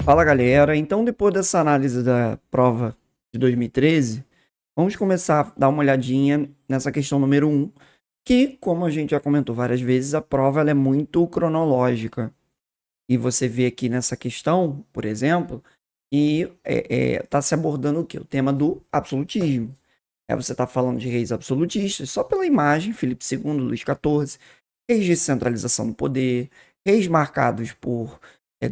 Fala galera, então depois dessa análise da prova de 2013, vamos começar a dar uma olhadinha nessa questão número 1, que, como a gente já comentou várias vezes, a prova ela é muito cronológica. E você vê aqui nessa questão, por exemplo, que está se abordando o quê? O tema do absolutismo. Você está falando de reis absolutistas, só pela imagem, Filipe II, Luís XIV, reis de centralização do poder, reis marcados por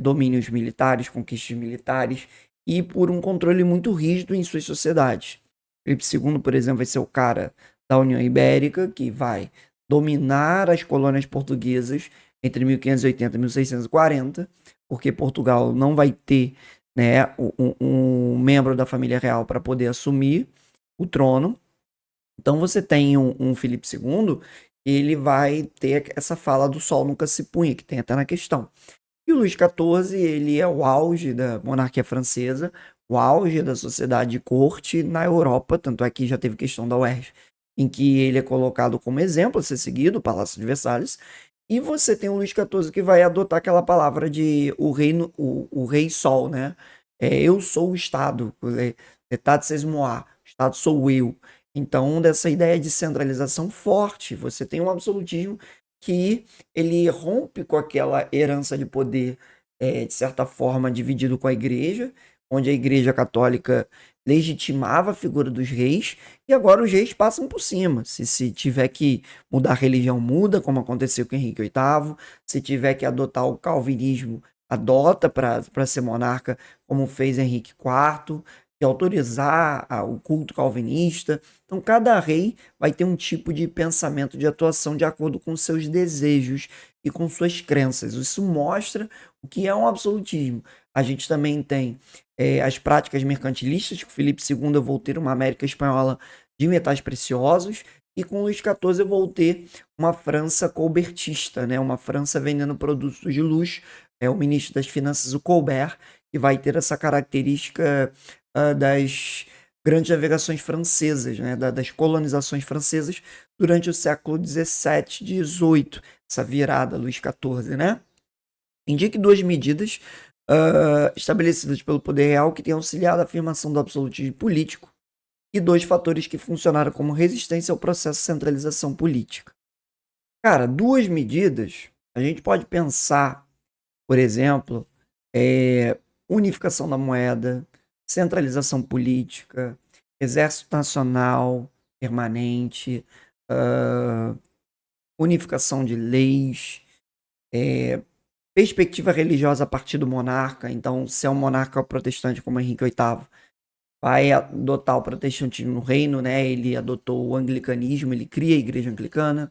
domínios militares, conquistas militares e por um controle muito rígido em suas sociedades. Filipe II, por exemplo, vai ser o cara da União Ibérica, que vai dominar as colônias portuguesas entre 1580 e 1640, porque Portugal não vai ter, né, um membro da família real para poder assumir o trono. Então você tem um Filipe II, ele vai ter essa fala do sol nunca se punha, que tem até na questão. E o Luís XIV, ele é o auge da monarquia francesa, o auge da sociedade de corte na Europa, tanto é que já teve questão da UERJ, em que ele é colocado como exemplo a ser seguido, o Palácio de Versalhes, e você tem o Luís XIV que vai adotar aquela palavra de o rei sol, né? Eu sou o Estado, État c'est moi, o Estado sou eu. Então, dessa ideia de centralização forte, você tem um absolutismo que ele rompe com aquela herança de poder, de certa forma, dividido com a igreja, onde a igreja católica legitimava a figura dos reis, e agora os reis passam por cima. Se tiver que mudar a religião, muda, como aconteceu com Henrique VIII. Se tiver que adotar o calvinismo, adota para ser monarca, como fez Henrique IV, que autorizar o culto calvinista. Então, cada rei vai ter um tipo de pensamento, de atuação de acordo com seus desejos e com suas crenças. Isso mostra o que é um absolutismo. A gente também tem as práticas mercantilistas, com Filipe II eu vou ter uma América Espanhola de metais preciosos, e com Luís XIV eu vou ter uma França colbertista, né? Uma França vendendo produtos de luxo. É o ministro das Finanças, o Colbert, que vai ter essa característica das grandes navegações francesas, né? Das colonizações francesas durante o século XVII, XVIII, essa virada Luís XIV, né? Indique duas medidas estabelecidas pelo poder real que tenham auxiliado a afirmação do absolutismo político e dois fatores que funcionaram como resistência ao processo de centralização política. Cara, duas medidas, a gente pode pensar, por exemplo, unificação da moeda, centralização política, exército nacional permanente, unificação de leis, perspectiva religiosa a partir do monarca. Então, se é um monarca protestante como Henrique VIII, vai adotar o protestantismo no reino, né? Ele adotou o anglicanismo, ele cria a igreja anglicana.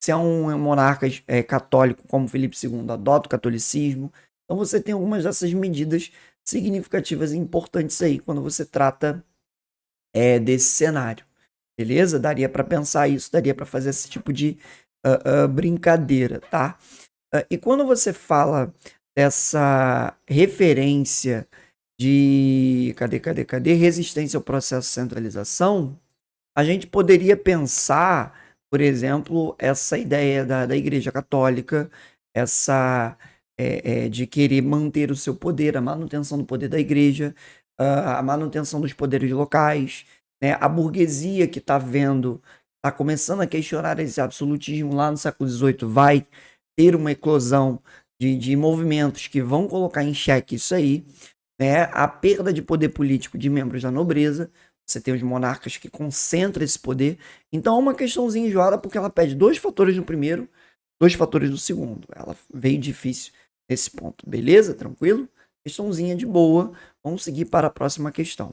Se é um monarca católico como Filipe II, adota o catolicismo. Então você tem algumas dessas medidas significativas e importantes aí quando você trata desse cenário. Beleza? Daria para pensar isso, daria para fazer esse tipo de brincadeira, tá? E quando você fala dessa referência de cadê resistência ao processo de centralização, a gente poderia pensar, por exemplo, essa ideia da Igreja Católica, essa de querer manter o seu poder, a manutenção do poder da Igreja, a manutenção dos poderes locais, né? A burguesia que está começando a questionar esse absolutismo lá no século XVIII, vai ter uma eclosão de movimentos que vão colocar em xeque isso aí, né? A perda de poder político de membros da nobreza. Você tem os monarcas que concentram esse poder. Então é uma questãozinha enjoada porque ela pede dois fatores no primeiro, dois fatores no segundo. Ela veio difícil nesse ponto. Beleza? Tranquilo? Questãozinha de boa. Vamos seguir para a próxima questão.